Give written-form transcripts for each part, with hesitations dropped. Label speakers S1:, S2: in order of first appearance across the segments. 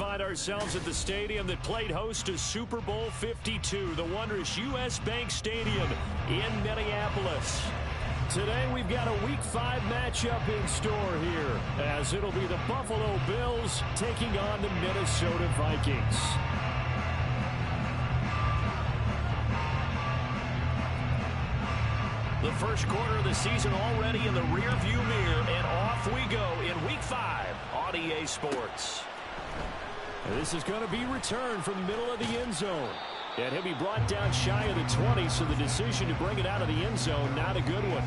S1: find ourselves at the stadium that played host to Super Bowl 52, the wondrous U.S. Bank Stadium in Minneapolis. Today we've got a Week 5 matchup in store here, as it'll be the Buffalo Bills taking on the Minnesota Vikings. The first quarter of the season already in the rearview mirror, and off we go in Week 5 on EA Sports. This is going to be returned from the middle of the end zone. And he'll be brought down shy of the 20, so the decision to bring it out of the end zone, not a good one.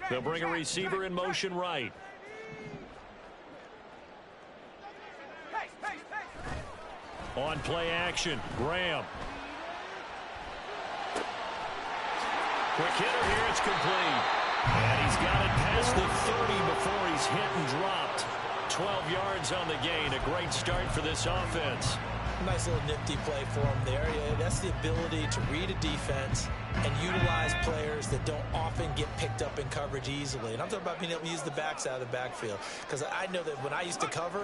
S1: They'll bring a receiver in motion right. On play action, Graham. Quick hitter here, it's complete. And he's got it past the 30 before he's hit and dropped. 12 yards on the gain, a great start for this offense.
S2: Nice little nifty play for him there. Yeah, that's the ability to read a defense and utilize players that don't often get picked up in coverage easily. And I'm talking about being able to use the backs out of the backfield. Because I know that when I used to cover,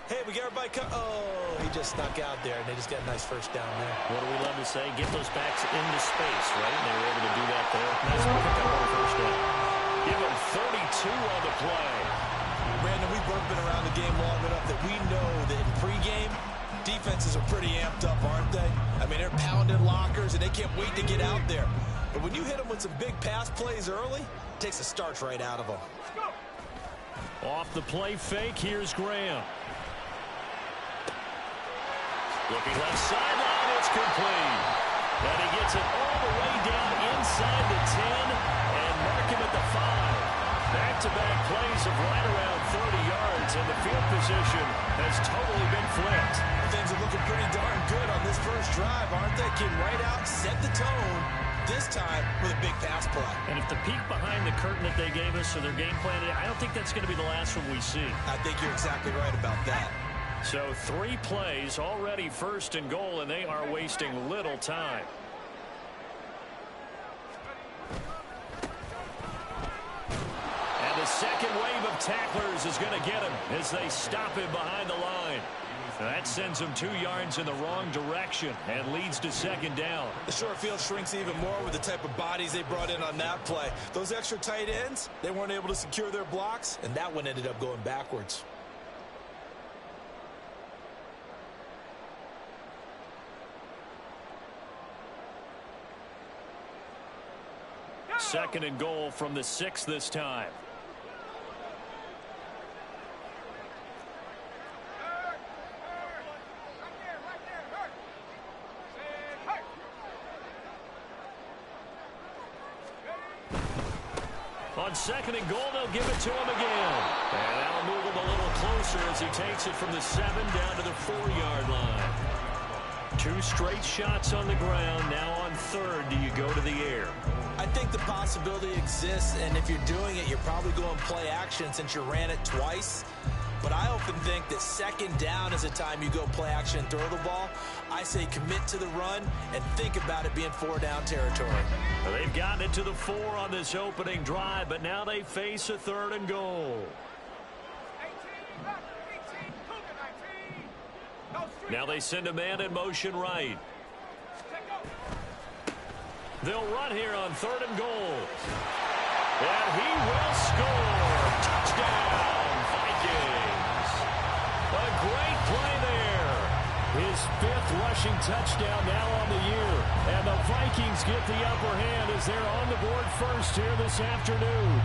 S2: hey, we got everybody oh, he just snuck out there, and they just got a nice first down there.
S1: What do we love to say? Get those backs into space, right? And they were able to do that there. Nice pick up on the first down. Give him 32 on the play.
S2: Brandon, we've both been around the game long enough that we know that in pregame, defenses are pretty amped up, aren't they? I mean, they're pounding lockers, and they can't wait to get out there. But when you hit them with some big pass plays early, it takes the starch right out of them.
S1: Off the play fake, here's Graham. Looking left sideline, it's complete. And he gets it all the way down inside the 10 and mark him at the 5. Back-to-back plays of right around 30 yards, and the field position has totally been flipped.
S2: Things are looking pretty darn good on this first drive, aren't they? Came right out, set the tone, this time with a big pass play.
S1: And if the peek behind the curtain that they gave us or their game plan, I don't think that's going to be the last one we see.
S2: I think you're exactly right about that.
S1: So 3 plays, already first and goal, and they are wasting little time. The second wave of tacklers is going to get him as they stop him behind the line. That sends him 2 yards in the wrong direction and leads to second down.
S2: The short field shrinks even more with the type of bodies they brought in on that play. Those extra tight ends, they weren't able to secure their blocks, and that one ended up going backwards.
S1: Second and goal from the 6 this time. On second and goal, they'll give it to him again. And that'll move him a little closer as he takes it from the 7 down to the 4-yard line. 2 straight shots on the ground. Now on third, do you go to the air?
S2: I think the possibility exists, and if you're doing it, you're probably going play action since you ran it twice. But I often think that second down is a time you go play action and throw the ball. I say commit to the run and think about it being 4-down territory.
S1: Well, they've gotten it to the 4 on this opening drive, but now they face a third and goal. Now they send a man in motion right. They'll run here on third and goal. And he will score. Touchdown, Vikings. A great play there. His 5th rushing touchdown now on the year. And the Vikings get the upper hand as they're on the board first here this afternoon.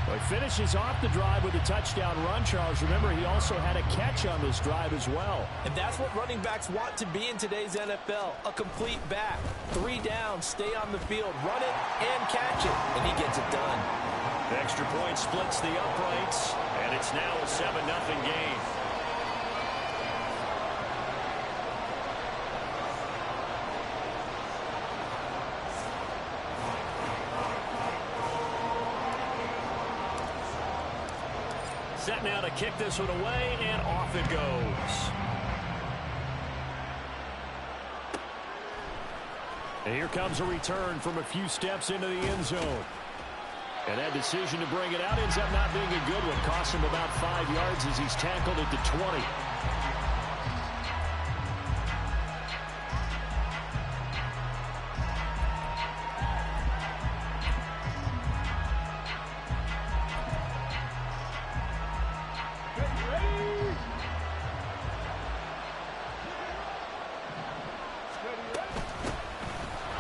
S1: Well, he finishes off the drive with a touchdown run, Charles. Remember, he also had a catch on this drive as well. And that's what running backs want to be in today's NFL, a complete back. 3 down, stay on the field, run it, and catch it. And he gets it done. The extra point splits the uprights, and it's now a 7-0 game. set now to kick this one away, and off it goes. And here comes a return from a few steps into the end zone. And that decision to bring it out ends up not being a good one. Costs him about 5 yards as he's tackled at the 20.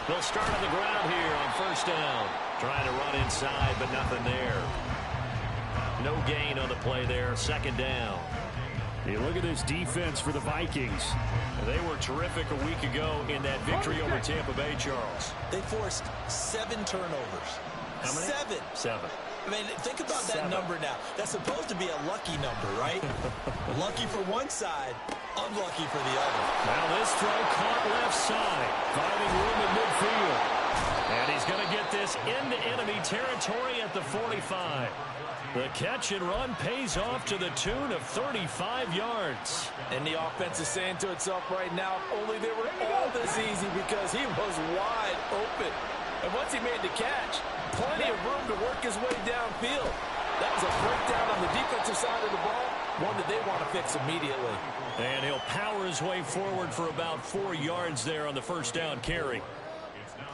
S1: They'll start on the ground here on first down. Trying to run inside, but nothing there. No gain on the play there. Second down.
S3: Hey, look at this defense for the Vikings.
S1: They were terrific a week ago in that victory over Tampa Bay, Charles.
S2: They forced 7 turnovers.
S1: How many?
S2: 7.
S1: 7.
S2: I mean, think about that number now. That's supposed to be a lucky number, right? Lucky for one side, unlucky for the other.
S1: Now this throw caught left side, finding room in midfield. And he's going to get this into enemy territory at the 45. The catch and run pays off to the tune of 35 yards.
S2: And the offense is saying to itself right now, only they were all this easy because he was wide open. And once he made the catch, plenty of room to work his way downfield. That was a breakdown on the defensive side of the ball, one that they want to fix immediately.
S1: And he'll power his way forward for about 4 yards there on the first down carry.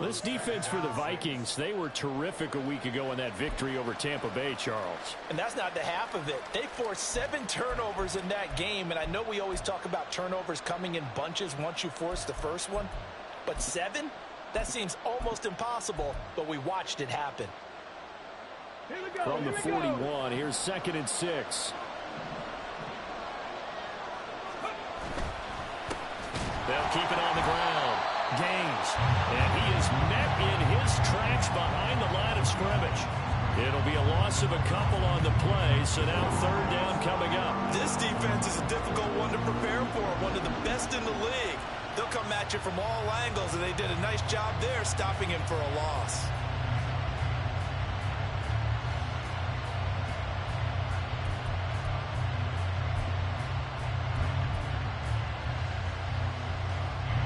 S3: This defense for the Vikings, they were terrific a week ago in that victory over Tampa Bay, Charles.
S2: And that's not the half of it. They forced 7 turnovers in that game, and I know we always talk about turnovers coming in bunches once you force the first one, but 7? That seems almost impossible, but we watched it happen.
S3: From the 41, here's 2nd and 6.
S1: They'll keep it on the ground. Gains. And he is met in his tracks behind the line of scrimmage. It'll be a loss of a couple on the play, so now 3rd down coming up.
S2: This defense is a difficult one to prepare for, one of the best in the league. They'll come at you from all angles, and they did a nice job there stopping him for a loss.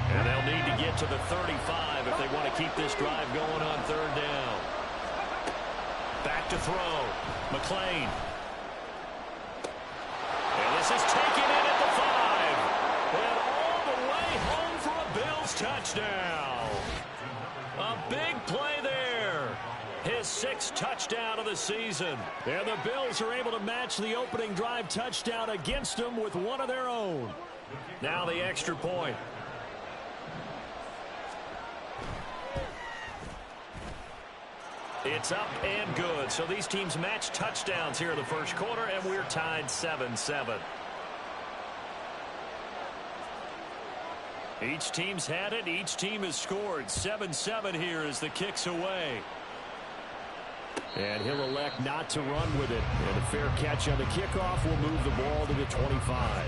S1: And they'll need to get to the 35 if they want to keep this drive going on 3rd down. Back to throw. McLean. And this is taken in at the 5. And all the way home for a Bills touchdown. A big play there. His 6th touchdown of the season. And the Bills are able to match the opening drive touchdown against them with one of their own. Now the extra point. It's up and good. So these teams match touchdowns here in the first quarter, and we're tied 7-7. Each team's had it. Each team has scored. 7-7 here as the kick's away.
S3: And he'll elect not to run with it. And a fair catch on the kickoff will move the ball to the 25.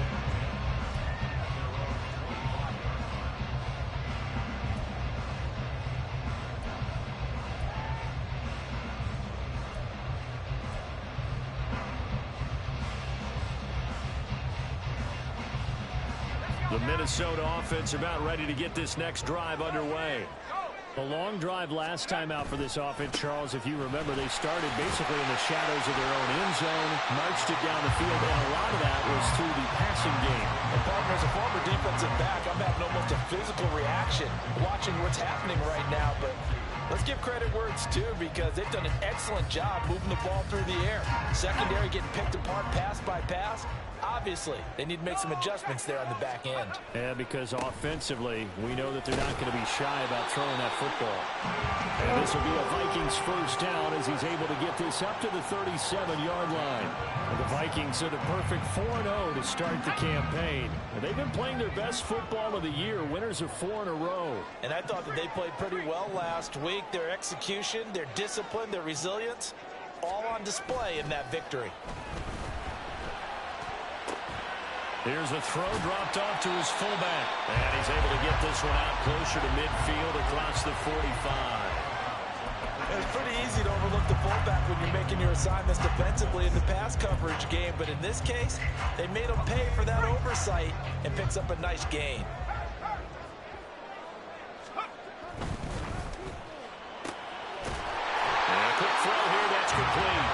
S1: The Minnesota offense about ready to get this next drive underway.
S3: A long drive last time out for this offense, Charles. If you remember, they started basically in the shadows of their own end zone, marched it down the field, and a lot of that was through the passing game.
S2: And partner, as a former defensive back, I'm having almost a physical reaction watching what's happening right now. But let's give credit where it's due because they've done an excellent job moving the ball through the air. Secondary getting picked apart pass by pass. Obviously, they need to make some adjustments there on the back end.
S3: Yeah, because offensively, we know that they're not going to be shy about throwing that football. And this will be a Vikings first down as he's able to get this up to the 37-yard line. And the Vikings are the perfect 4-0 to start the campaign. And they've been playing their best football of the year, winners of 4 in a row.
S2: And I thought that they played pretty well last week. Their execution, their discipline, their resilience, all on display in that victory.
S1: Here's a throw dropped off to his fullback. And he's able to get this one out closer to midfield across the 45.
S2: It's pretty easy to overlook the fullback when you're making your assignments defensively in the pass coverage game. But in this case, they made him pay for that oversight and picks up a nice gain.
S1: And a quick throw here, that's complete.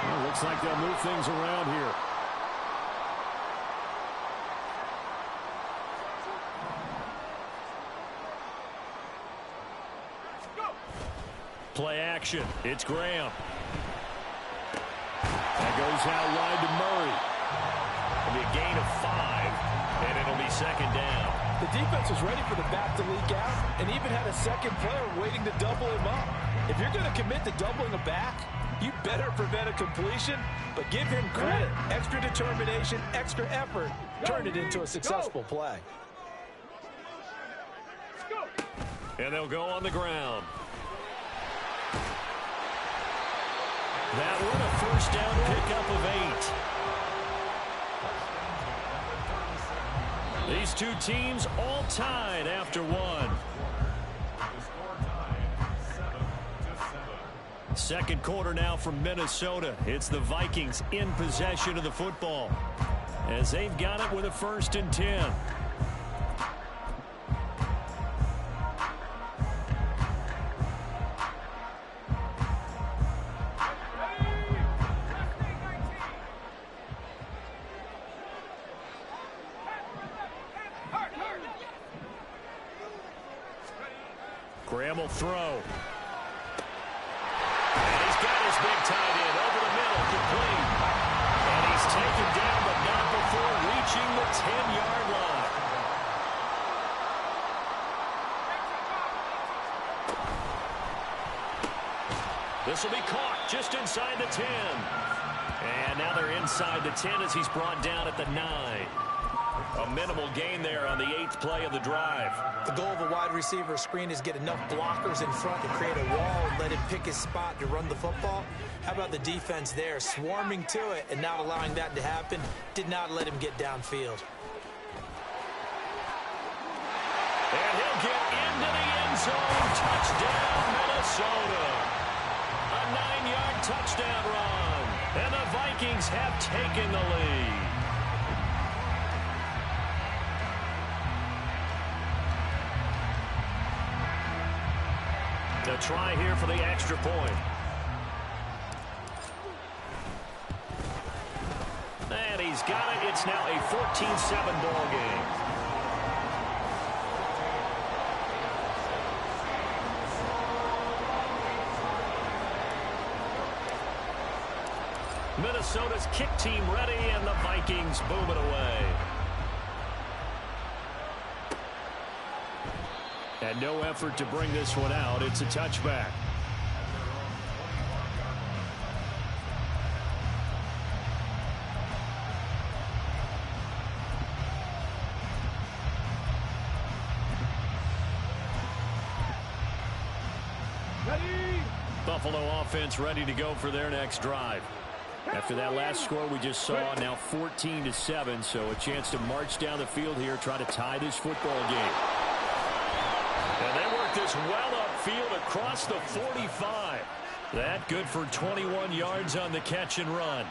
S3: Well, looks like they'll move things around here. Play action. It's Graham. That goes out wide to Murray.
S1: It'll be a gain of 5, and it'll be second down.
S2: The defense was ready for the back to leak out and even had a second player waiting to double him up. If you're going to commit to doubling a back, you better prevent a completion, but give him credit. Extra determination, extra effort. Turn it into a successful play.
S1: And they'll go on the ground.
S3: That one a first down pickup of 8. These two teams all tied after one. Second quarter now from Minnesota. It's the Vikings in possession of the football as they've got it with a 1st and 10. Graham will throw.
S1: And he's got his big tight end over the middle, complete. And he's taken down, but not before reaching the 10-yard line. This will be caught just inside the 10. And now they're inside the 10 as he's brought down at the 9. A minimal gain there on the 8th play of the drive.
S2: The goal of a wide receiver screen is get enough blockers in front to create a wall and let him pick his spot to run the football. How about the defense there, swarming to it and not allowing that to happen? Did not let him get downfield.
S1: And he'll get into the end zone. Touchdown, Minnesota. A 9-yard touchdown run. And the Vikings have taken the lead. A try here for the extra point. And he's got it. It's now a 14-7 ball game. Minnesota's kick team ready, and the Vikings boom it away.
S3: And no effort to bring this one out. It's a touchback. Buffalo offense ready to go for their next drive. After that last score we just saw, now 14-7, so a chance to march down the field here, try to tie this football game.
S1: And they work this well upfield across the 45.
S3: That good for 21 yards on the catch and run.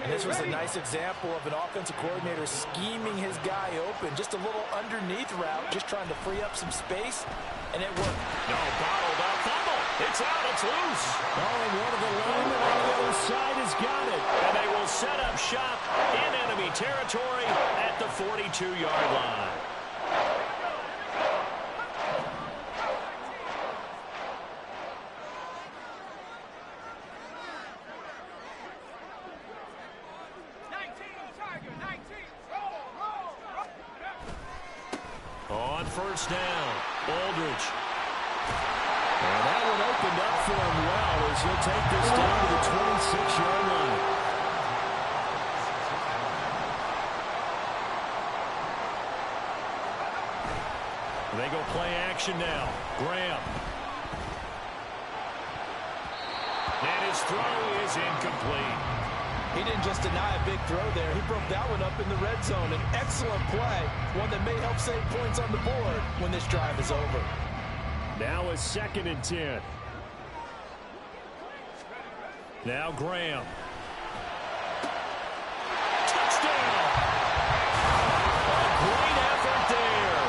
S2: And this was a nice example of an offensive coordinator scheming his guy open. Just a little underneath route, just trying to free up some space, and it worked.
S1: No, bottled up. Fumble. It's out. It's loose.
S3: Oh, and one of the linemen on the other side has got it.
S1: And they will set up shop in enemy territory at the 42-yard line. On first down, Aldridge.
S3: And that one opened up for him well as he'll take this down to the 26-yard line. They go play action now. Graham.
S1: And his throw is incomplete.
S2: He didn't just deny a big throw there. He broke that one up in the red zone. An excellent play, one that may help save points on the board when this drive is over.
S3: Now a 2nd and 10. Now Graham. Touchdown! A great effort there.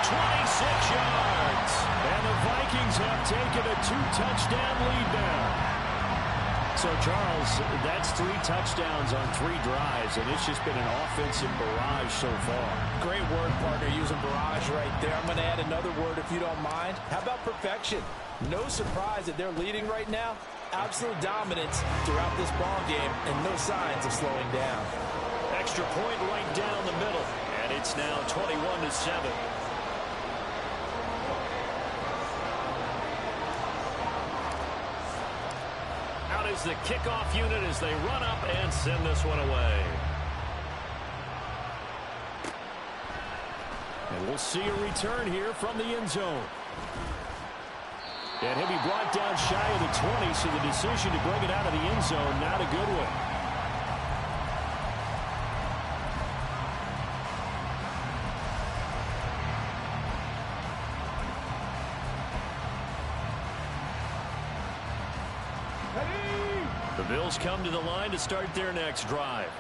S3: 26 yards. And the Vikings have taken a 2-touchdown lead now. So, Charles, that's 3 touchdowns on 3 drives, and it's just been an offensive barrage so far.
S2: Great word, partner, using barrage right there. I'm going to add another word if you don't mind. How about perfection? No surprise that they're leading right now. Absolute dominance throughout this ball game, and no signs of slowing down.
S3: Extra point right down the middle, and it's now 21-7. Is the kickoff unit as they run up and send this one away. And we'll see a return here from the end zone. And he'll be brought down shy of the 20, so the decision to bring it out of the end zone, not a good one. The Bills come to the line to start their next drive.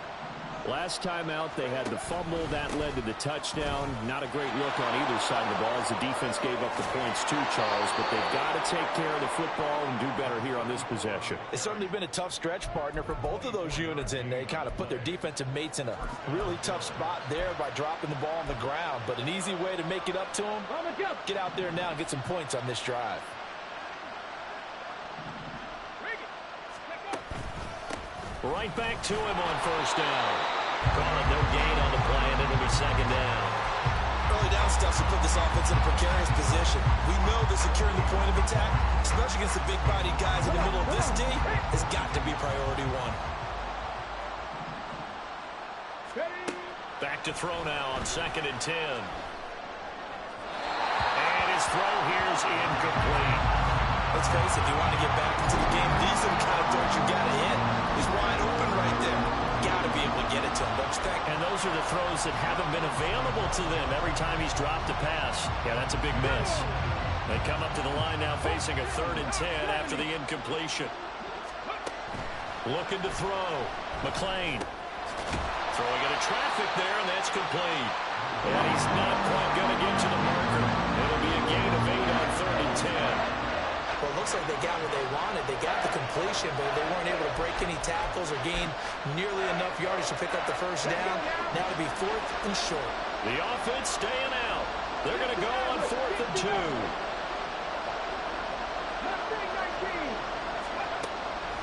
S3: Last time out, they had the fumble. That led to the touchdown. Not a great look on either side of the ball as the defense gave up the points too, Charles. But they've got to take care of the football and do better here on this possession.
S2: It's certainly been a tough stretch, partner, for both of those units, and they kind of put their defensive mates in a really tough spot there by dropping the ball on the ground. But an easy way to make it up to them, get out there now and get some points on this drive.
S3: Right back to him on 1st down. Calling no gain on the play, and it'll be 2nd down.
S2: Early down stuff to put this offense in a precarious position. We know that securing the point of attack, especially against the big-bodied guys in the middle of this D, has got to be priority 1.
S3: Back to throw now on 2nd and 10. And his throw here's incomplete.
S2: Let's face it, if you want to get back into the game, these are the kind of throws you got to hit. He's wide open right there. Got to be able to get it to him, don't you think?
S3: And those are the throws that haven't been available to them every time he's dropped a pass. Yeah, that's a big miss. They come up to the line now facing a 3rd and 10 after the incompletion. Looking to throw. McLean. Throwing into traffic there, and that's complete. And he's not quite going to get to the marker. It'll be a gain of 8 on 3rd and 10.
S2: Well, it looks like they got what they wanted. They got the completion, but they weren't able to break any tackles or gain nearly enough yardage to pick up the 1st down. Now it'll be 4th and short.
S3: The offense staying out. They're going to go on 4th and 2.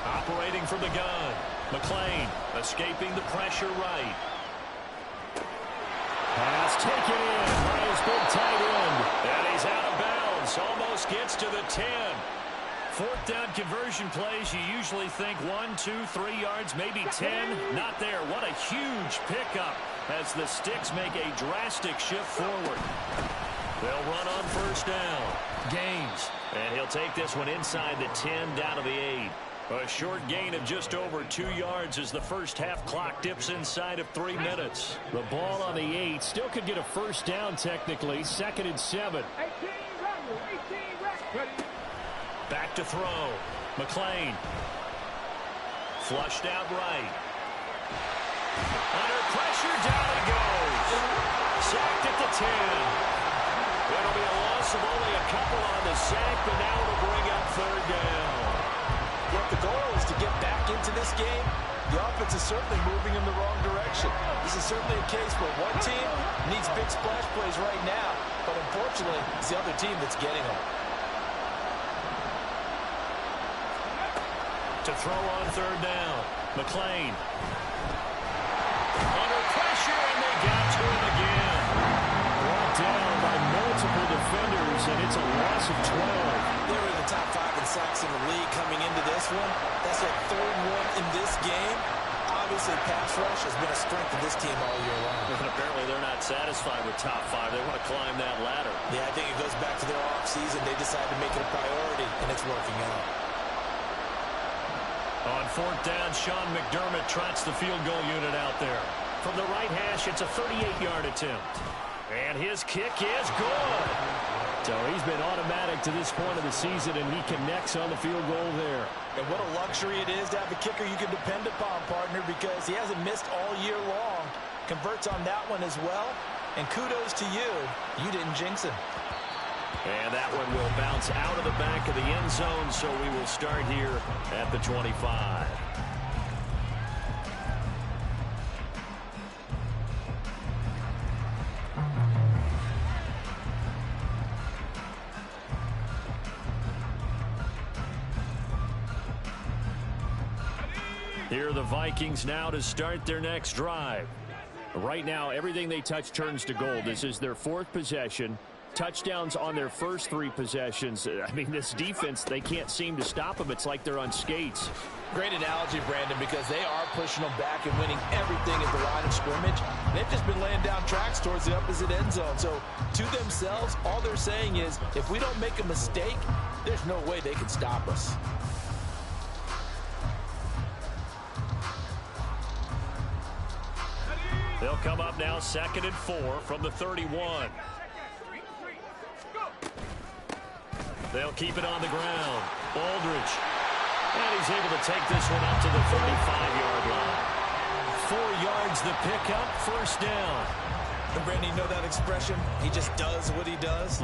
S3: Operating from the gun. McLean escaping the pressure right. Pass taken in by his big tight end. And he's out of bounds. Almost gets to the 10. 4th down conversion plays, you usually think 1, 2, 3 yards, maybe 10. Not there. What a huge pickup as the Sticks make a drastic shift forward. They'll run on 1st down. Gaines. And he'll take this one inside the 10 down to the 8. A short gain of just over 2 yards as the first half clock dips inside of 3 minutes. The ball on the 8 still could get a 1st down technically. 2nd and 7. Back to throw. McLean. Flushed out right. Under pressure, down he goes. Sacked at the 10. It'll be a loss of only a couple on the sack, but now it'll bring up 3rd down.
S2: If the goal is to get back into this game, the offense is certainly moving in the wrong direction. This is certainly a case where one team needs big splash plays right now, but unfortunately, it's the other team that's getting them.
S3: To throw on 3rd down. McLean. Under pressure, and they got to him again. Brought down by multiple defenders, and it's a loss of 12.
S2: They were in the top 5 in sacks in the league coming into this one. That's their 3rd one in this game. Obviously, pass rush has been a strength of this team all year long.
S3: And apparently they're not satisfied with top 5. They want to climb that ladder.
S2: Yeah, I think it goes back to their offseason. They decided to make it a priority, and it's working out.
S1: On fourth down, Sean McDermott trots the field goal unit out there. From the right hash, it's a 38-yard attempt. And his kick is good. So he's been automatic to this point of the season, and he connects on the field goal there.
S2: And what a luxury it is to have a kicker you can depend upon, partner, because he hasn't missed all year long. Converts on that one as well. And kudos to you. You didn't jinx him.
S1: And that one will bounce out of the back of the end zone, so we will start here at the 25. Here are the Vikings now to start their next drive. Right now, everything they touch turns to gold. This is their fourth possession. Touchdowns on their first three possessions. I mean, this defense, they can't seem to stop them. It's like they're on skates.
S2: Great analogy, Brandon, because they are pushing them back and winning everything at the line of scrimmage. They've just been laying down tracks towards the opposite end zone. So to themselves, all they're saying is, if we don't make a mistake, there's no way they can stop us.
S1: They'll come up now 2nd and 4 from the 31. They'll keep it on the ground. Aldridge. And he's able to take this one up to the 35-yard line. 4 yards the pickup, first down.
S2: And Brandon, you know that expression? He just does what he does.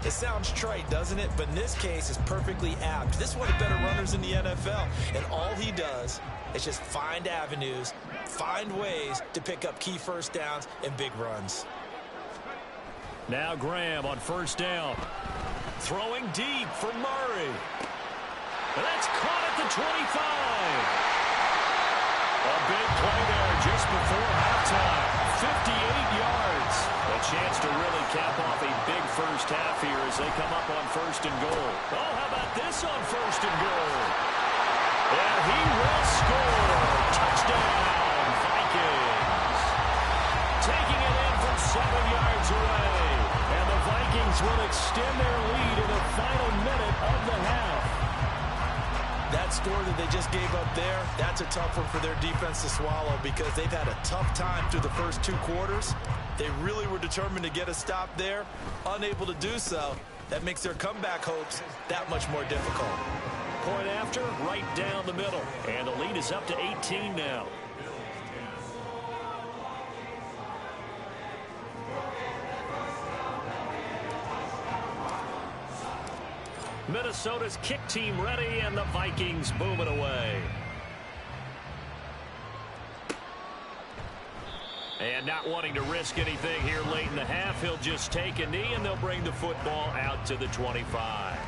S2: It sounds trite, doesn't it? But in this case, it's perfectly apt. This is one of the better runners in the NFL. And all he does is just find avenues, find ways to pick up key first downs and big runs.
S1: Now Graham on first down. Throwing deep for Murray. And that's caught at the 25. A big play there just before halftime. 58 yards. A chance to really cap off a big first half here as they come up on 1st and goal. Oh, how about this on 1st and goal? And he will score. Touchdown, Vikings. Taking it in from 7 yards away. And the Vikings will extend their lead in the final minute of the half.
S2: That score that they just gave up there, that's a tough one for their defense to swallow because they've had a tough time through the first 2 quarters. They really were determined to get a stop there, unable to do so. That makes their comeback hopes that much more difficult.
S1: Point after, right down the middle. And the lead is up to 18 now. Minnesota's kick team ready, and the Vikings boom it away. And not wanting to risk anything here late in the half, he'll just take a knee, and they'll bring the football out to the 25.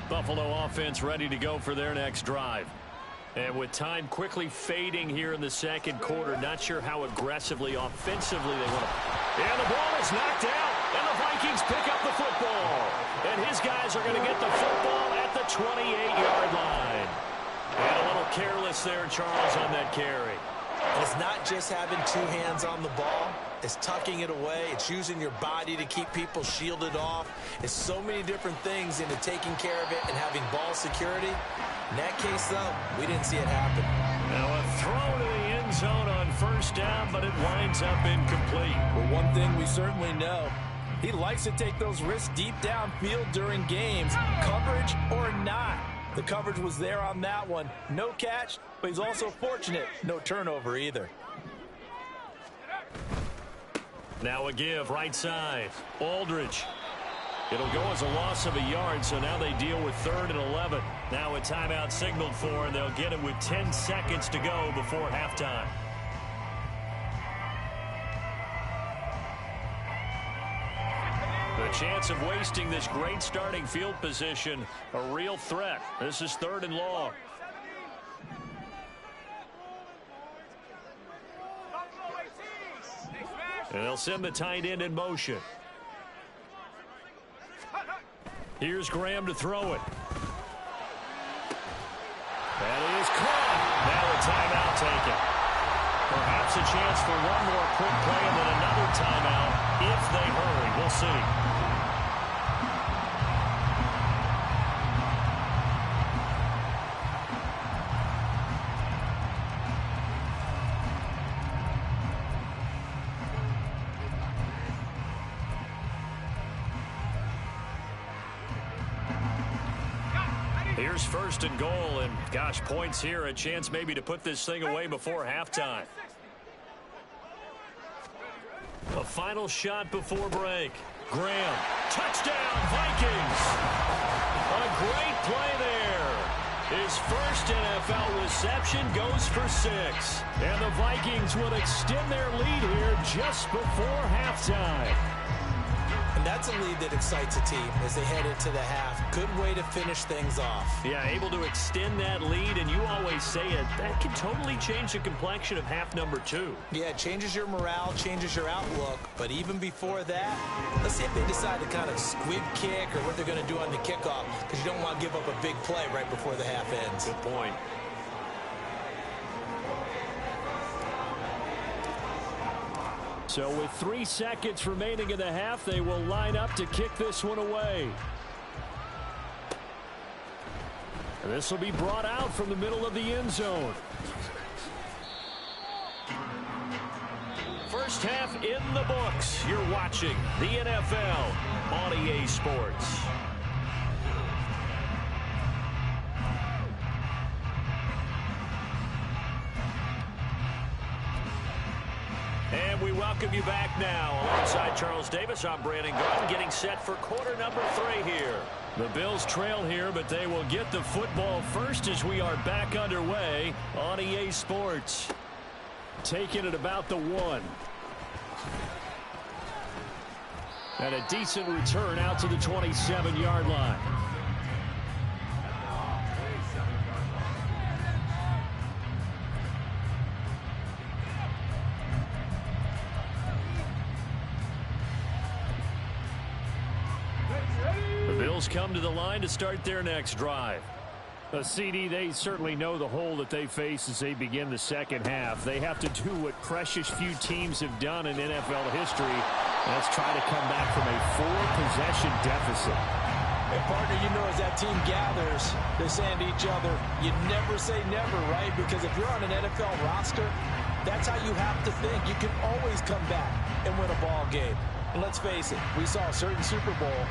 S1: Buffalo offense ready to go for their next drive. And with time quickly fading here in the second quarter, not sure how aggressively, offensively they want to. And the ball is knocked out, and the Vikings pick up the football. And his guys are going to get the football at the 28-yard line. And a little careless there, Charles, on that carry.
S2: It's not just having 2 hands on the ball. It's tucking it away. It's using your body to keep people shielded off. It's so many different things into taking care of it and having ball security. In that case, though, we didn't see it happen.
S1: Now a throw to the end zone on first down, but it winds up incomplete.
S2: Well, one thing we certainly know, he likes to take those risks deep downfield during games, coverage or not. The coverage was there on that one. No catch, but he's also fortunate. No turnover either.
S1: Now a give, right side. Aldridge. It'll go as a loss of a yard, so now they deal with 3rd and 11. Now a timeout signaled for, and they'll get it with 10 seconds to go before halftime. The chance of wasting this great starting field position, a real threat. This is 3rd and long. And they'll send the tight end in motion. Here's Graham to throw it. That is caught. Now a timeout taken. Perhaps Perhaps a chance for one more quick play and then another timeout if they hurry. We'll see. Here's first and goal, and gosh, points here, a chance maybe to put this thing away before halftime. A final shot before break. Graham, touchdown, Vikings. A great play there. His first NFL reception goes for 6. And the Vikings will extend their lead here just before halftime.
S2: And that's a lead that excites a team as they head into the half. Good way to finish things off.
S1: Yeah, able to extend that lead, and you always say it, that can totally change the complexion of half number 2.
S2: Yeah, it changes your morale, changes your outlook. But even before that, let's see if they decide to kind of squib kick or what they're going to do on the kickoff, because you don't want to give up a big play right before the half ends.
S1: Good point.
S3: So with 3 seconds remaining in the half, they will line up to kick this one away. This will be brought out from the middle of the end zone.
S1: First half in the books. You're watching the NFL on EA Sports. And we welcome you back now. Alongside Charles Davis, I'm Brandon Garden, getting set for quarter number 3 here. The Bills trail here, but they will get the football first as we are back underway on EA Sports. Taking it about the 1. And a decent return out to the 27-yard line. Come to the line to start their next drive.
S3: CD, they certainly know the hole that they face as they begin the second half. They have to do what precious few teams have done in NFL history. Let's try to come back from a 4-possession deficit.
S2: Hey, partner, you know as that team gathers, they're saying to each other, you never say never, right? Because if you're on an NFL roster, that's how you have to think. You can always come back and win a ball game. And let's face it, we saw a certain Super Bowl,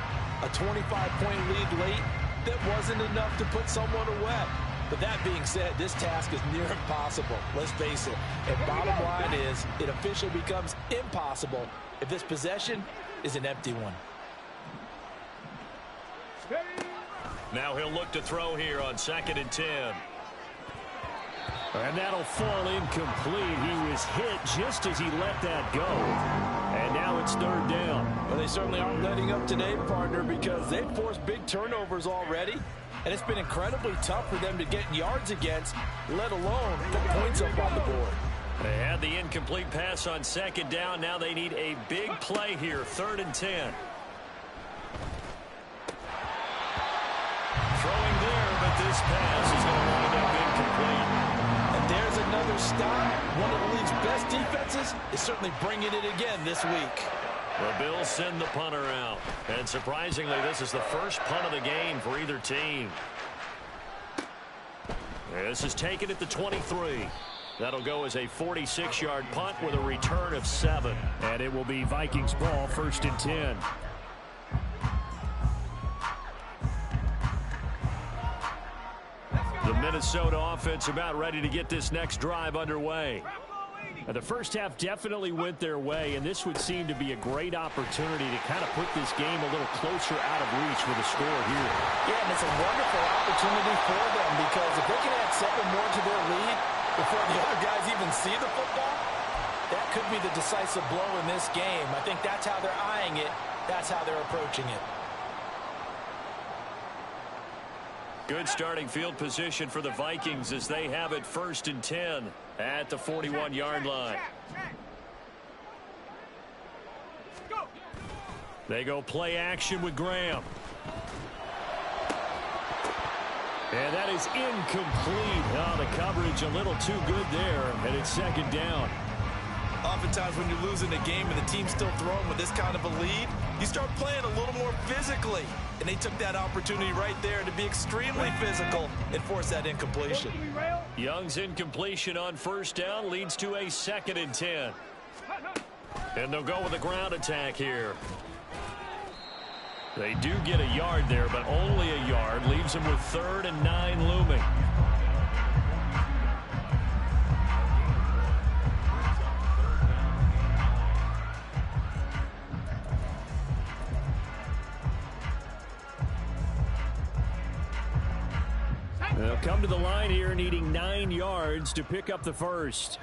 S2: a 25-point lead late that wasn't enough to put someone away. But that being said, this task is near impossible. Let's face it. And bottom line is, it officially becomes impossible if this possession is an empty one.
S1: Now he'll look to throw here on 2nd and 10.
S3: And that'll fall incomplete. He was hit just as he let that go. And now it's 3rd down.
S2: Well, they certainly aren't letting up today, partner, because they've forced big turnovers already. And it's been incredibly tough for them to get yards against, let alone put points up on the board.
S1: They had the incomplete pass on 2nd down. Now they need a big play here, 3rd and 10. Throwing there, but this pass is going to wind up incomplete.
S2: And there's another stop. One of the league's best defenses is certainly bringing it again this week.
S1: The Bills send the punter out. And surprisingly, this is the first punt of the game for either team. This is taken at the 23. That'll go as a 46-yard punt with a return of 7.
S3: And it will be Vikings ball, 1st and 10.
S1: The Minnesota offense about ready to get this next drive underway.
S3: The first half definitely went their way, and this would seem to be a great opportunity to kind of put this game a little closer out of reach with a score here.
S2: Yeah, and it's a wonderful opportunity for them because if they can add 7 more to their lead before the other guys even see the football, that could be the decisive blow in this game. I think that's how they're eyeing it. That's how they're approaching it.
S1: Good starting field position for the Vikings as they have it 1st and 10 at the 41-yard line. They go play action with Graham. And that is incomplete. Oh, the coverage a little too good there, and it's 2nd down.
S2: Oftentimes when you're losing a game and the team's still throwing with this kind of a lead, you start playing a little more physically. And they took that opportunity right there to be extremely physical and force that incompletion.
S3: Young's incompletion on first down leads to a 2nd and 10. And they'll go with a ground attack here. They do get a yard there, but only a yard. Leaves them with 3rd and 9 looming. They'll come to the line here needing 9 yards to pick up the first.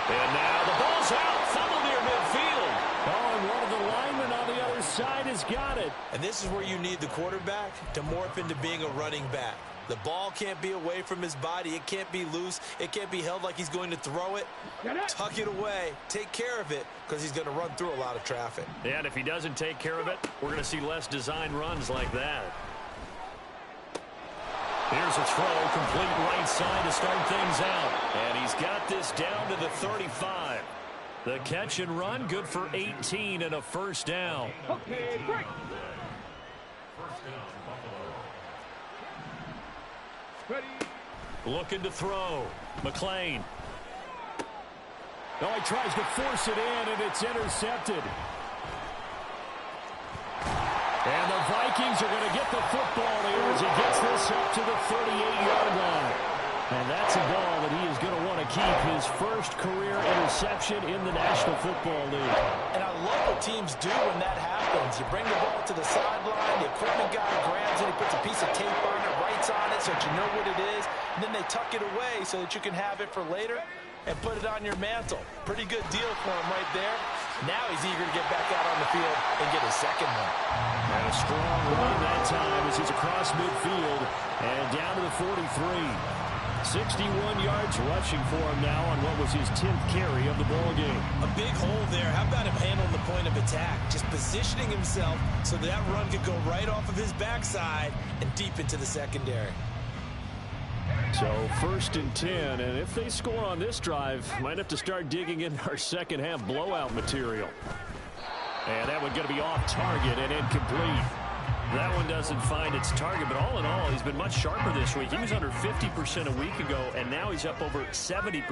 S3: And now the ball's out, fumble near midfield. Oh, and one of the linemen on the other side has got it.
S2: And this is where you need the quarterback to morph into being a running back. The ball can't be away from his body. It can't be loose. It can't be held like he's going to throw it. Tuck it away. Take care of it because he's going to run through a lot of traffic.
S3: Yeah, and if he doesn't take care of it, we're going to see less design runs like that. Here's a throw, complete right side to start things out. And he's got this down to the 35. The catch and run, good for 18 and a first down.
S4: Okay, break.
S3: Looking to throw. McLean. Oh, he tries to force it in, and it's intercepted. And the Vikings are going to get the football here as he gets this up to the 38-yard line. And that's a ball that he is going to want to keep, his first career interception in the National Football League.
S2: And I love what teams do when that happens. You bring the ball to the sideline, the equipment guy grabs it, he puts a piece of tape on it, writes on it so that you know what it is, and then they tuck it away so that you can have it for later and put it on your mantle. Pretty good deal for him right there. Now he's eager to get back out on the field and get his second one.
S3: And a strong run that time as he's across midfield and down to the 43. 61 yards rushing for him now on what was his 10th carry of the ball game.
S2: A big hole there. How about him handling the point of attack? Just positioning himself so that run could go right off of his backside and deep into the secondary.
S3: So 1st and 10, and if they score on this drive, might have to start digging in our second half blowout material. And that one going to be off target and incomplete. That one doesn't find its target, but all in all, he's been much sharper this week. He was under 50% a week ago, and now he's up over 70%.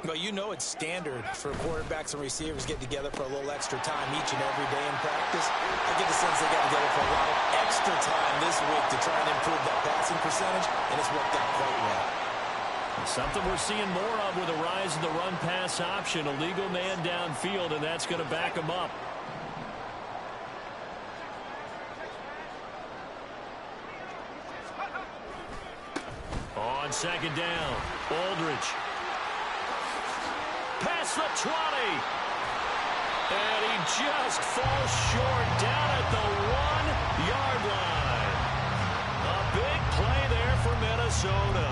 S2: Well, you know it's standard for quarterbacks and receivers getting together for a little extra time each and every day in practice. I get the sense they got together for a lot of extra time this week to try and improve that passing percentage, and it's worked out quite well.
S3: Something we're seeing more of with the rise of the run-pass option. A legal man downfield, and that's going to back him up. On second down, Aldridge. Past the 20. And he just falls short down at the 1-yard line. A big play there for Minnesota.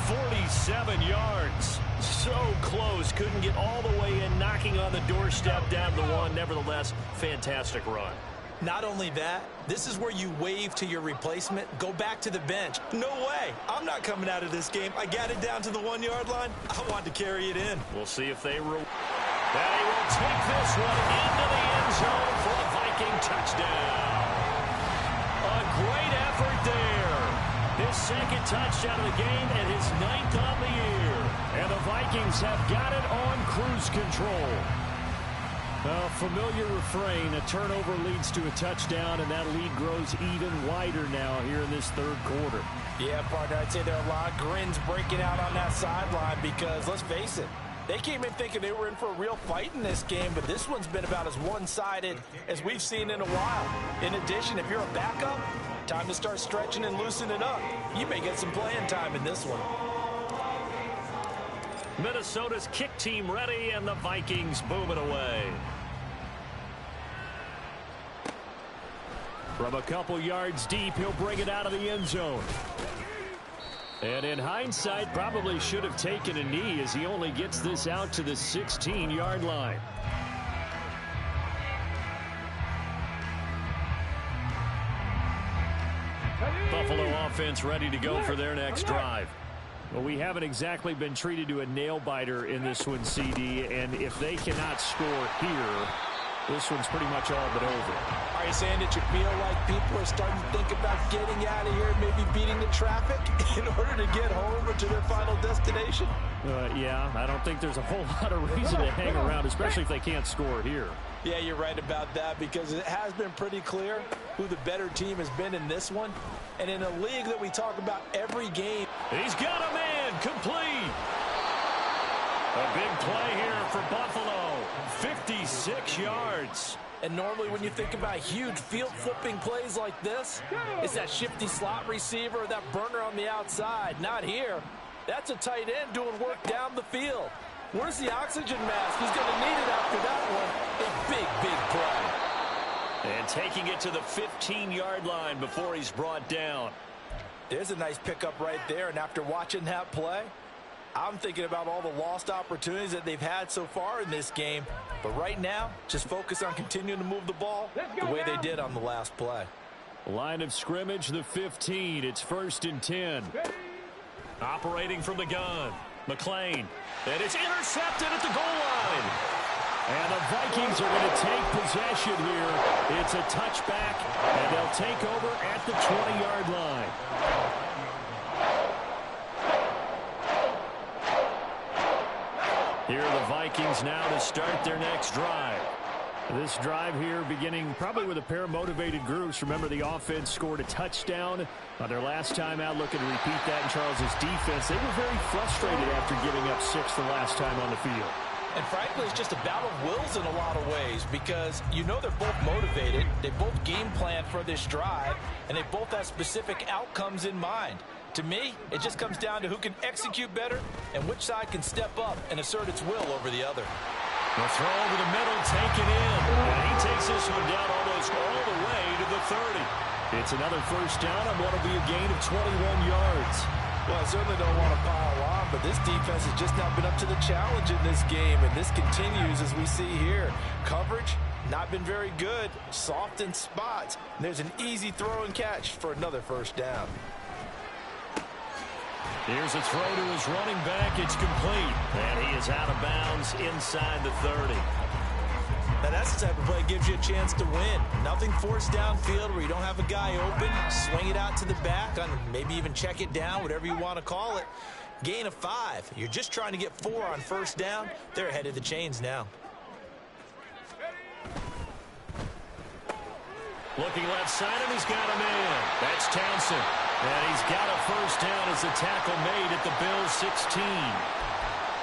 S3: 47 yards. So close. Couldn't get all the way in, knocking on the doorstep down the 1. Nevertheless, fantastic run.
S2: Not only that, this is where you wave to your replacement, go back to the bench. No way. I'm not coming out of this game. I got it down to the 1-yard line. I wanted to carry it in.
S3: We'll see if they will. And he will take this one into the end zone for a Viking touchdown. A great effort there. His second touchdown of the game and his 9th on the year. And the Vikings have got it on cruise control. A familiar refrain, a turnover leads to a touchdown, and that lead grows even wider now here in this third quarter.
S2: Yeah, partner, I'd say there are a lot of grins breaking out on that sideline because, let's face it, they came in thinking they were in for a real fight in this game, but this one's been about as one-sided as we've seen in a while. In addition, if you're a backup, time to start stretching and loosening up. You may get some playing time in this one.
S3: Minnesota's kick team ready, and the Vikings boom it away. From a couple yards deep, he'll bring it out of the end zone. And in hindsight, probably should have taken a knee as he only gets this out to the 16-yard line. Buffalo offense ready to go for their next drive. Well, we haven't exactly been treated to a nail-biter in this one, CD, and if they cannot score here, this one's pretty much all but over.
S2: Are you saying that you feel like people are starting to think about getting out of here, maybe beating the traffic in order to get home or to their final destination?
S3: Yeah, I don't think there's a whole lot of reason to hang around, especially if they can't score here.
S2: Yeah, you're right about that, because it has been pretty clear who the better team has been in this one. And in a league that we talk about every game.
S3: He's got a man complete. A big play here for Buffalo. 56 yards.
S2: And normally when you think about huge field-flipping plays like this, it's that shifty slot receiver or that burner on the outside. Not here. That's a tight end doing work down the field. Where's the oxygen mask? He's going to need it after that one. A big, big play.
S3: And taking it to the 15-yard line before he's brought down.
S2: There's a nice pickup right there. And after watching that play, I'm thinking about all the lost opportunities that they've had so far in this game. But right now, just focus on continuing to move the ball the way they did on the last play.
S3: Line of scrimmage, the 15. It's 1st and 10. Operating from the gun. McLean. And it's intercepted at the goal line. And the Vikings are going to take possession here. It's a touchback, and they'll take over at the 20-yard line. Here are the Vikings now to start their next drive. This drive here beginning probably with a pair of motivated groups. Remember, the offense scored a touchdown on their last time out, looking to repeat that in Charles's defense. They were very frustrated after giving up 6 the last time on the field.
S2: And frankly, it's just a battle of wills in a lot of ways, because you know they're both motivated. They both game plan for this drive, and they both have specific outcomes in mind. To me, it just comes down to who can execute better and which side can step up and assert its will over the other.
S3: The throw over the middle, taken in. And he takes this one down almost all the way to the 30. It's another first down on what will be a gain of 21 yards.
S2: Well, I certainly don't want to pile on, but this defense has just not been up to the challenge in this game, and this continues as we see here. Coverage, not been very good, soft in spots. And there's an easy throw and catch for another first down.
S3: Here's a throw to his running back. It's complete. And he is out of bounds inside the 30.
S2: Now that's the type of play that gives you a chance to win. Nothing forced downfield where you don't have a guy open. Swing it out to the back, on maybe even check it down, whatever you want to call it. Gain of 5. You're just trying to get 4 on first down. They're ahead of the chains now.
S3: Looking left side, and he's got a man. That's Townsend. And he's got a first down as the tackle made at the Bills' 16.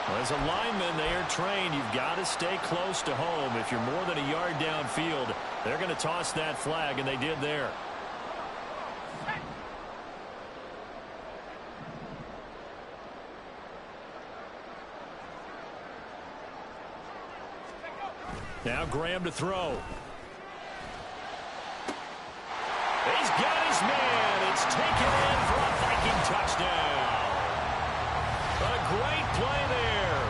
S3: Well, as a lineman, they are trained. You've got to stay close to home. If you're more than a yard downfield, they're going to toss that flag, and they did there. Now Graham to throw. He's got his man. It's taken in for a Viking touchdown. A great play there.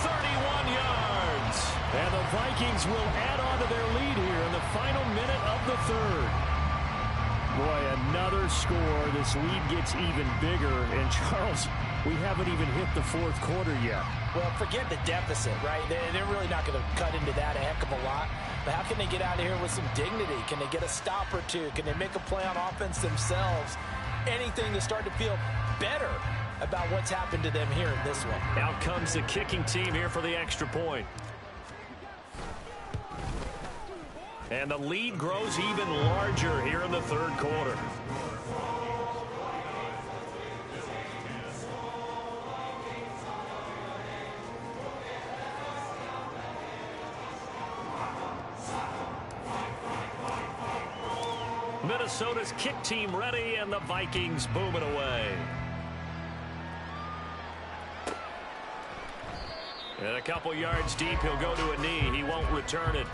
S3: 31 yards. And the Vikings will add on to their lead here in the final minute of the 3rd. Boy, another score. This lead gets even bigger. And Charles, we haven't even hit the 4th quarter yet.
S2: Well, forget the deficit, right? They're really not going to cut into that a heck of a lot. But how can they get out of here with some dignity? Can they get a stop or two? Can they make a play on offense themselves? Anything to start to feel better about what's happened to them here in this one.
S3: Out comes the kicking team here for the extra point. And the lead grows even larger here in the 3rd quarter. Minnesota's kick team ready, and the Vikings boom it away. And a couple yards deep, he'll go to a knee. He won't return it,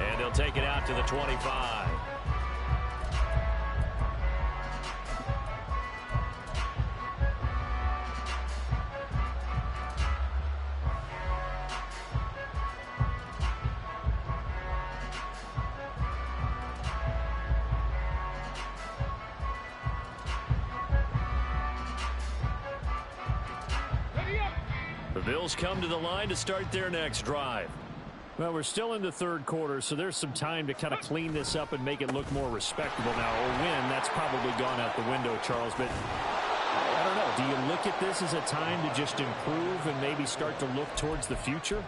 S3: and they'll take it out to the 25.
S1: The Bills come to the line to start their next drive.
S3: Well, we're still in the third quarter, so there's some time to kind of clean this up and make it look more respectable. Now, a win, that's probably gone out the window, Charles, but I don't know. Do you look at this as a time to just improve and maybe start to look towards the future?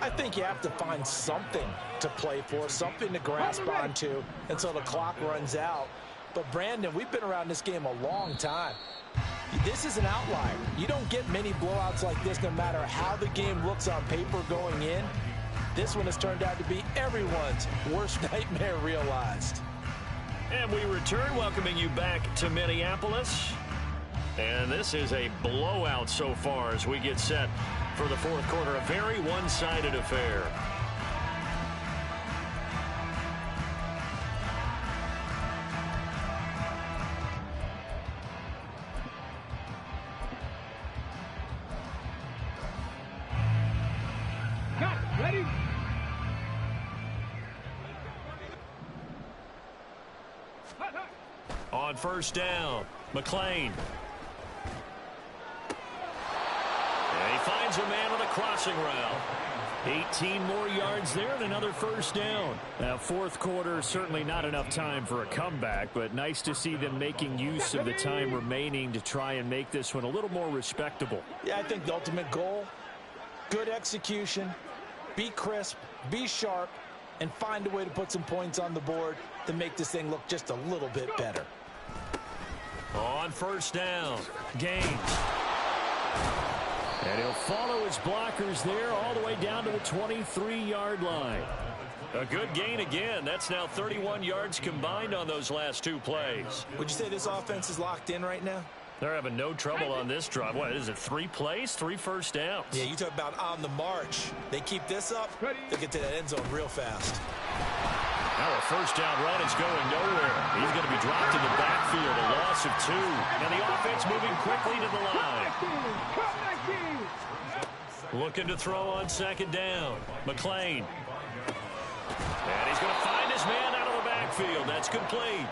S2: I think you have to find something to play for, something to grasp onto until the clock runs out. But, Brandon, we've been around this game a long time. This is an outlier. You don't get many blowouts like this no matter how the game looks on paper going in. This one has turned out to be everyone's worst nightmare realized.
S1: And we return, welcoming you back to Minneapolis. And this is a blowout so far as we get set for the fourth quarter. A very one-sided affair.
S4: Ready?
S1: On first down, McLean. And he finds a man on a crossing route. 18 more yards there and another first down. Now, fourth quarter, certainly not enough time for a comeback, but nice to see them making use of the time remaining to try and make this one a little more respectable.
S2: Yeah, I think the ultimate goal, good execution, be crisp, be sharp, and find a way to put some points on the board to make this thing look just a little bit better.
S1: On first down, Gaines. And he'll follow his blockers there all the way down to the 23-yard line. A good gain again. That's now 31 yards combined on those last two plays.
S2: Would you say this offense is locked in right now?
S1: They're having no trouble on this drive. What is it, 3 plays, 3 first downs?
S2: Yeah, you talk about on the march. They keep this up, they get to that end zone real fast.
S1: Now a first down run is going nowhere. He's going to be dropped in the backfield, a loss of 2. And the offense moving quickly to the line. Looking to throw on second down. McLean. And he's going to find his man out of the backfield. That's complete.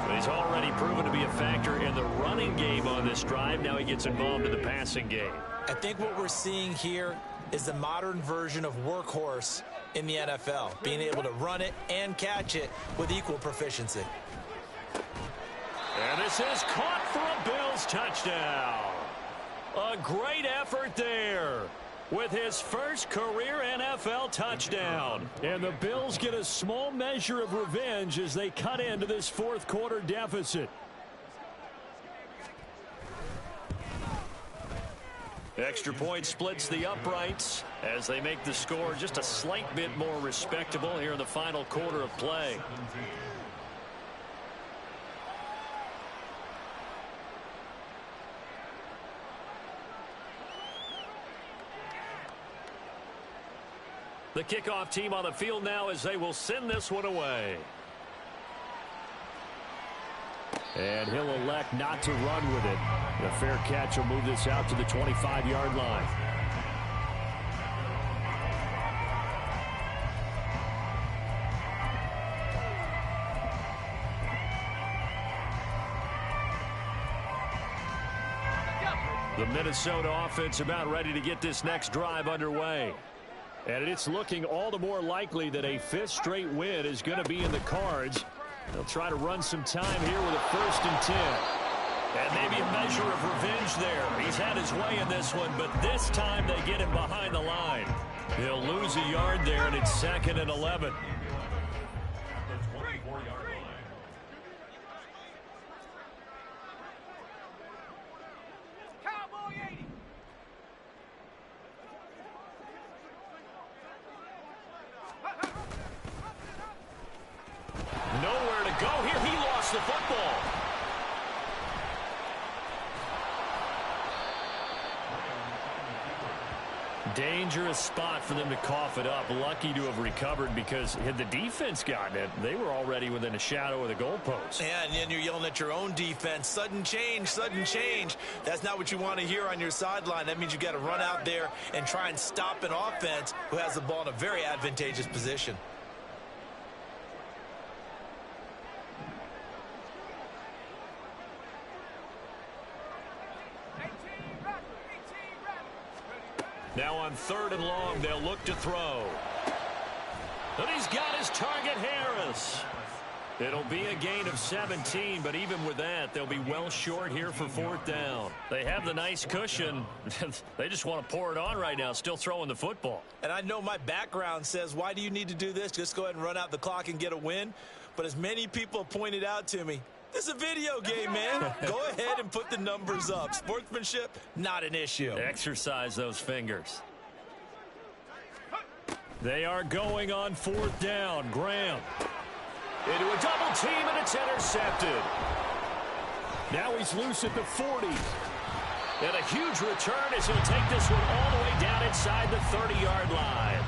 S1: But he's already proven to be a factor in the running game on this drive. Now he gets involved in the passing game.
S2: I think what we're seeing here is the modern version of workhorse in the NFL, being able to run it and catch it with equal proficiency.
S1: And this is caught for a Bills touchdown. A great effort there with his first career NFL touchdown. And the Bills get a small measure of revenge as they cut into this fourth quarter deficit. Extra point splits the uprights as they make the score just a slight bit more respectable here in the final quarter of play. The kickoff team on the field now as they will send this one away.
S3: And he'll elect not to run with it. The fair catch will move this out to the 25-yard line.
S1: The Minnesota offense about ready to get this next drive underway.
S3: And it's looking all the more likely that a fifth straight win is going to be in the cards. They'll try to run some time here with a 1st and 10.
S1: And maybe a measure of revenge there. He's had his way in this one, but this time they get him behind the line. He'll lose a yard there, and it's 2nd and 11. Nowhere to go here. He lost the football. Dangerous spot for them to cough it up. Lucky to have recovered because had the defense gotten it, they were already within a shadow of the goalpost.
S2: Yeah, and then you're yelling at your own defense. Sudden change, sudden change. That's not what you want to hear on your sideline. That means you got to run out there and try and stop an offense who has the ball in a very advantageous position.
S1: on 3rd and long. They'll look to throw. And he's got his target, Harris. It'll be a gain of 17, but even with that, they'll be well short here for 4th down. They have the nice cushion. They just want to pour it on right now, still throwing the football.
S2: And I know my background says, why do you need to do this? Just go ahead and run out the clock and get a win. But as many people have pointed out to me, this is a video game, man. Go ahead and put the numbers up. Sportsmanship, not an issue.
S1: Exercise those fingers. They are going on 4th down. Graham. Into a double team, and it's intercepted. Now he's loose at the 40. And a huge return as he'll take this one all the way down inside the 30-yard line.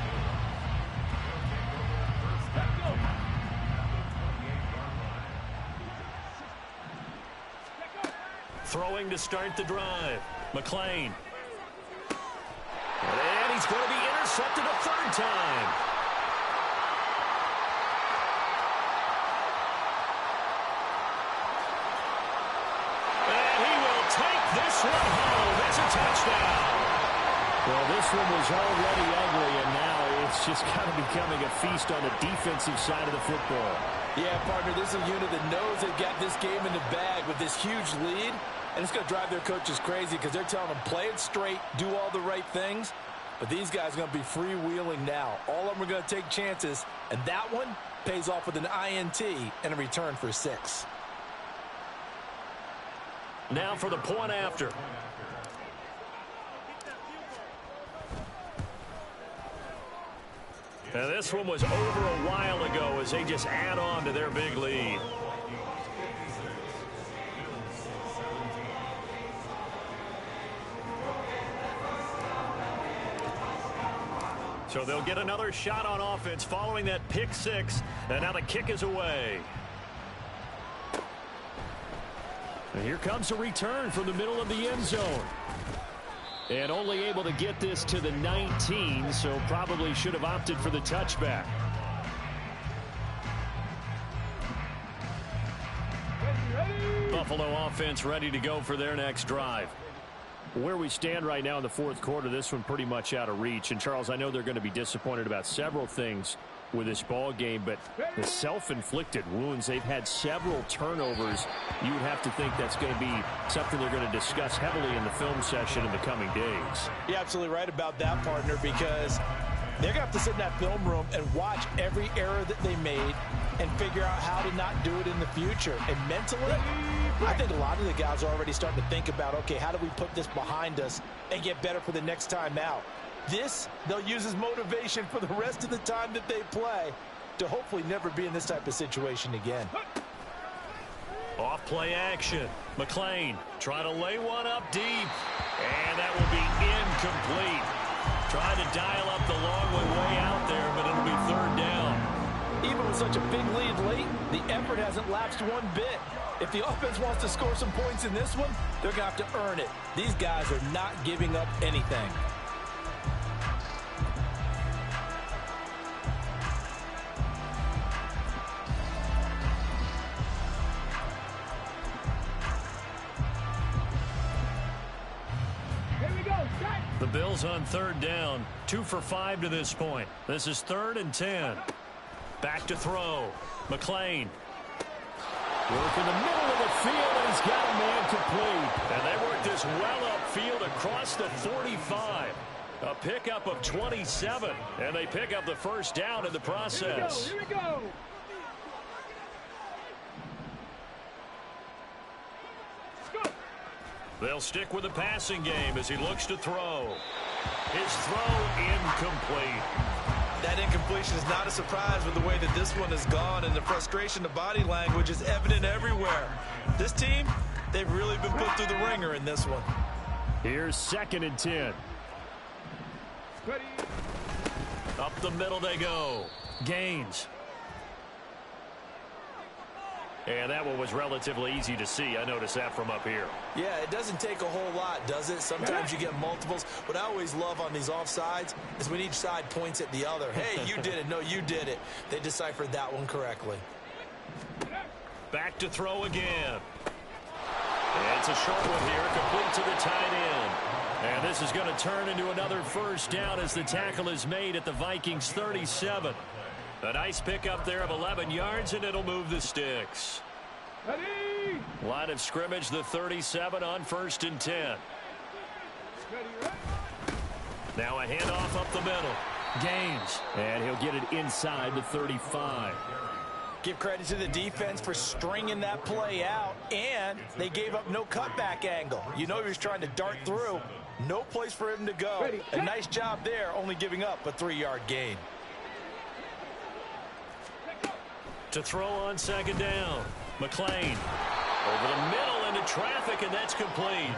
S1: Throwing to start the drive. McLean. And he's going to be intercepted a 3rd time. This one home. That's a touchdown.
S3: Well, this one was already ugly, and now it's just kind of becoming a feast on the defensive side of the football.
S2: Yeah, partner, this is a unit that knows they've got this game in the bag with this huge lead, and it's going to drive their coaches crazy because they're telling them, play it straight, do all the right things. But these guys are going to be freewheeling now. All of them are going to take chances, and that one pays off with an INT and a return for 6.
S1: Now for the point after. Now this one was over a while ago as they just add on to their big lead. So they'll get another shot on offense following that pick 6, and now the kick is away. And here comes a return from the middle of the end zone. And only able to get this to the 19, so probably should have opted for the touchback. Buffalo offense ready to go for their next drive. Where we stand right now in the 4th quarter, this one pretty much out of reach. And, Charles, I know they're going to be disappointed about several things with this ball game, but the self-inflicted wounds, they've had several turnovers. You would have to think that's going to be something they're going to discuss heavily in the film session in the coming days.
S2: You're absolutely right about that, partner, because they're going to have to sit in that film room and watch every error that they made and figure out how to not do it in the future. And mentally, I think a lot of the guys are already starting to think about, okay, how do we put this behind us and get better for the next time out? This, they'll use as motivation for the rest of the time that they play to hopefully never be in this type of situation again.
S1: Off play action. McLean trying to lay one up deep. And that will be incomplete. Trying to dial up the long way out there, but it'll be 3rd down.
S2: Even with such a big lead late, the effort hasn't lapsed one bit. If the offense wants to score some points in this one, they're going to have to earn it. These guys are not giving up anything.
S1: The Bills on 3rd down, 2 for 5 to this point. This is 3rd and 10. Back to throw. McLean. Work in the middle of the field, and he's got a man complete. And they work this well upfield across the 45. A pickup of 27, and they pick up the 1st down in the process.
S4: Here we go.
S1: They'll stick with the passing game as he looks to throw. His throw incomplete.
S2: That incompletion is not a surprise with the way that this one has gone, and the frustration, the body language is evident everywhere. This team, they've really been put through the ringer in this one.
S3: Here's 2nd and 10.
S4: Ready.
S1: Up the middle they go. Gaines. And that one was relatively easy to see. I noticed that from up here.
S2: Yeah, it doesn't take a whole lot, does it? Sometimes you get multiples. What I always love on these offsides is when each side points at the other. Hey, you did it. No, you did it. They deciphered that one correctly.
S1: Back to throw again. And it's a short one here, complete to the tight end.
S3: And this is going to turn into another first down as the tackle is made at the Vikings 37. A nice pickup there of 11 yards, and it'll move the sticks.
S4: Ready.
S3: Line of scrimmage, the 37 on 1st and 10. Now a handoff up the middle. Gains, and he'll get it inside the 35.
S2: Give credit to the defense for stringing that play out, and they gave up no cutback angle. You know he was trying to dart through. No place for him to go. A nice job there, only giving up a 3-yard gain.
S3: To throw on 2nd down. McLean over the middle into traffic, and that's complete.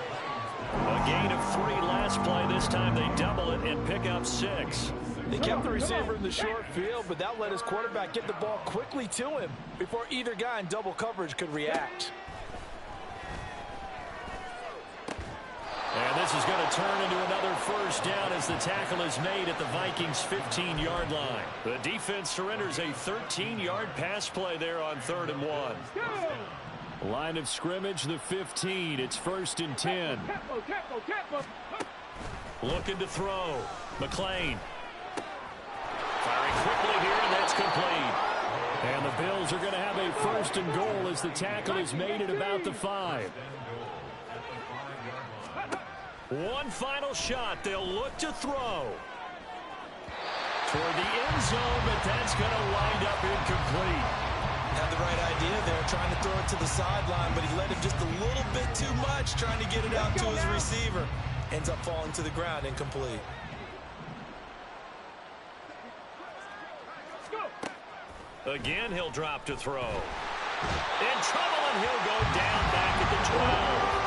S3: A gain of 3 last play. This time they double it and pick up 6.
S2: They kept the receiver in the short field, but that let his quarterback get the ball quickly to him before either guy in double coverage could react.
S3: And this is going to turn into another first down as the tackle is made at the Vikings 15-yard line. The defense surrenders a 13-yard pass play there on 3rd and 1. Line of scrimmage, the 15. It's 1st and 10. Looking to throw. McLean. Firing quickly here, and that's complete. And the Bills are going to have a 1st and goal as the tackle is made at about the 5. One final shot. They'll look to throw. Toward the end zone, but that's going to wind up incomplete.
S2: Had the right idea there, trying to throw it to the sideline, but he let him just a little bit too much, trying to get it out to his receiver. Ends up falling to the ground, incomplete.
S3: Again, he'll drop to throw. In trouble, and he'll go down back at the 12.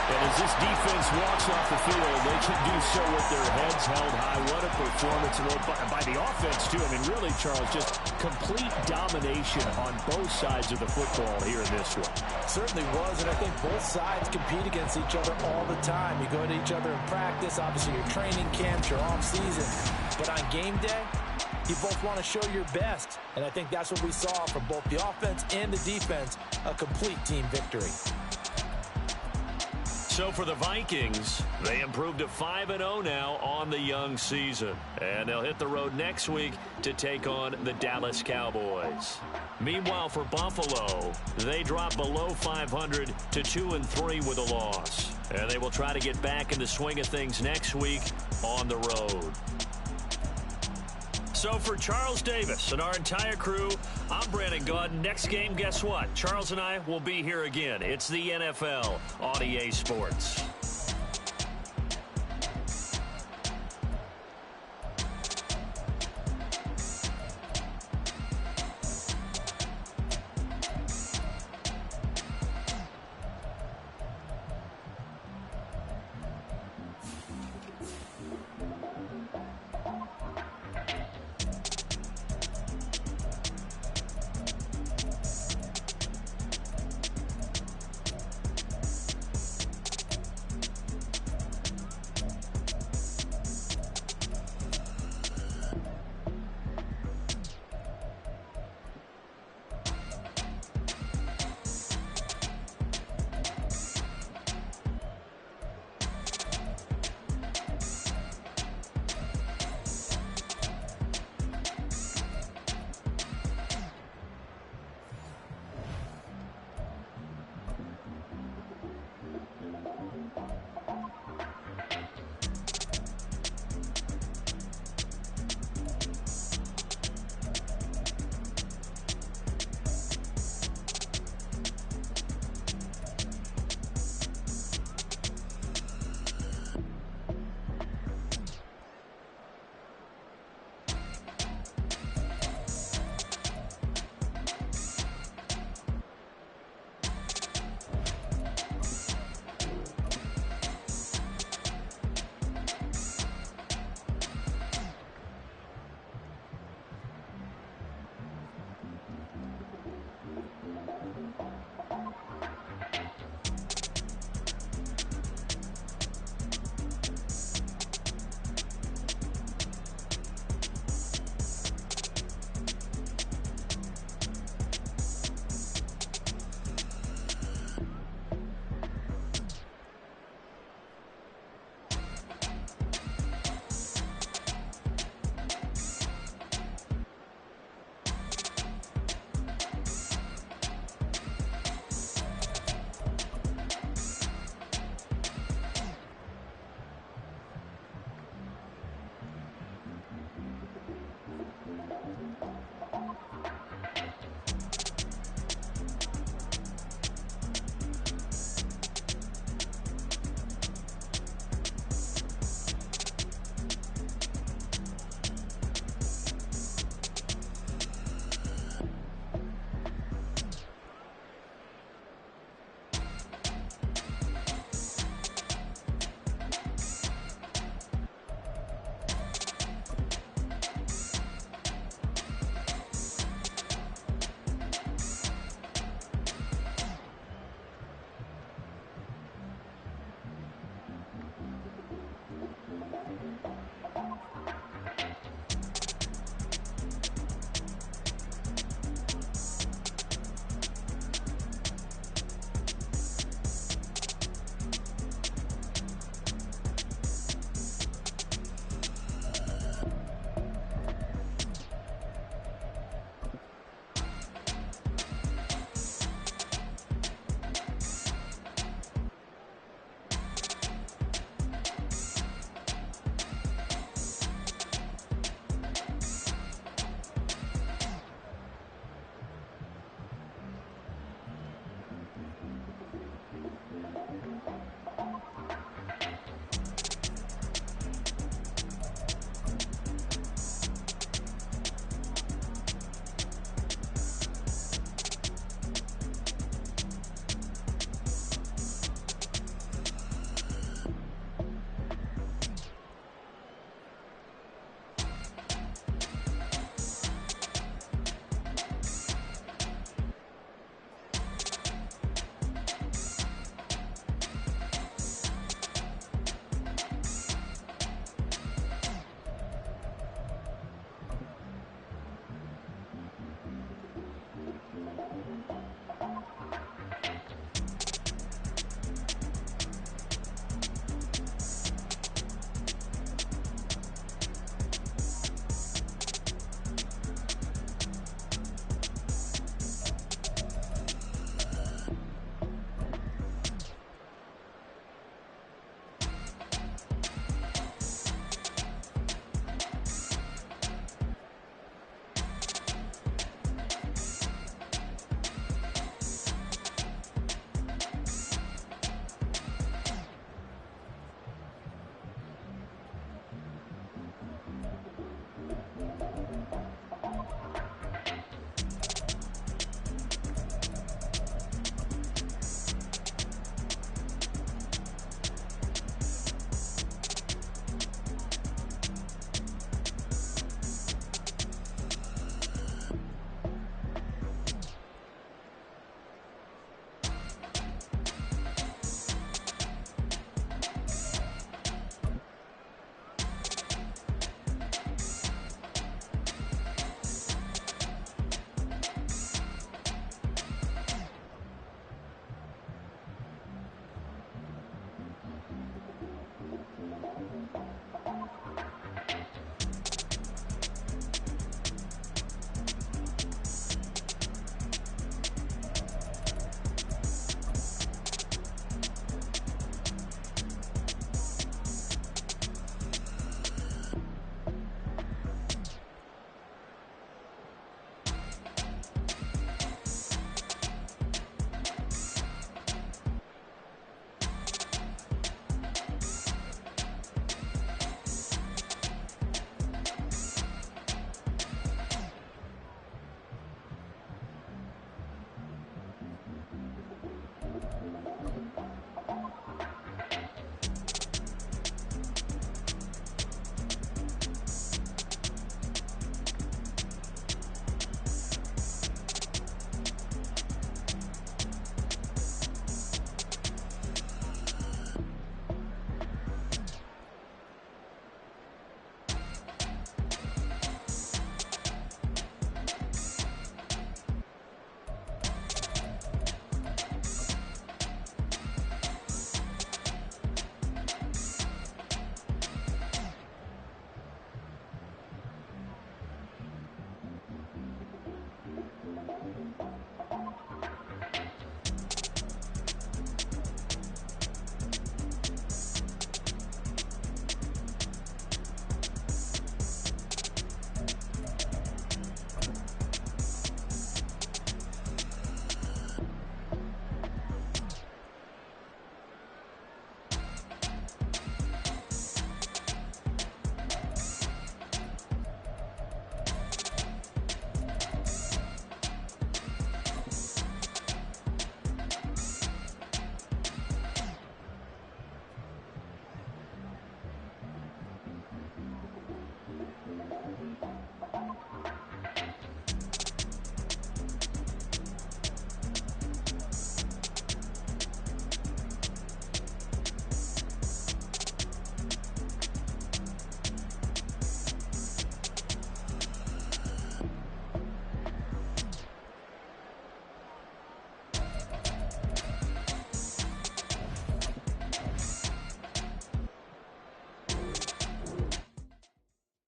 S3: And as this defense walks off the field, they can do so with their heads held high. What a performance by the offense, too. I mean, really, Charles, just complete domination on both sides of the football here in this one.
S2: Certainly was, and I think both sides compete against each other all the time. You go to each other in practice, obviously your training camps, your off-season. But on game day, you both want to show your best. And I think that's what we saw from both the offense and the defense, a complete team victory.
S3: So for the Vikings, they improved to 5-0 now on the young season. And they'll hit the road next week to take on the Dallas Cowboys. Meanwhile, for Buffalo, they drop below 500 to 2-3 with a loss. And they will try to get back in the swing of things next week on the road. So for Charles Davis and our entire crew, I'm Brandon Gaudin. Next game, guess what? Charles and I will be here again. It's the NFL on EA Sports.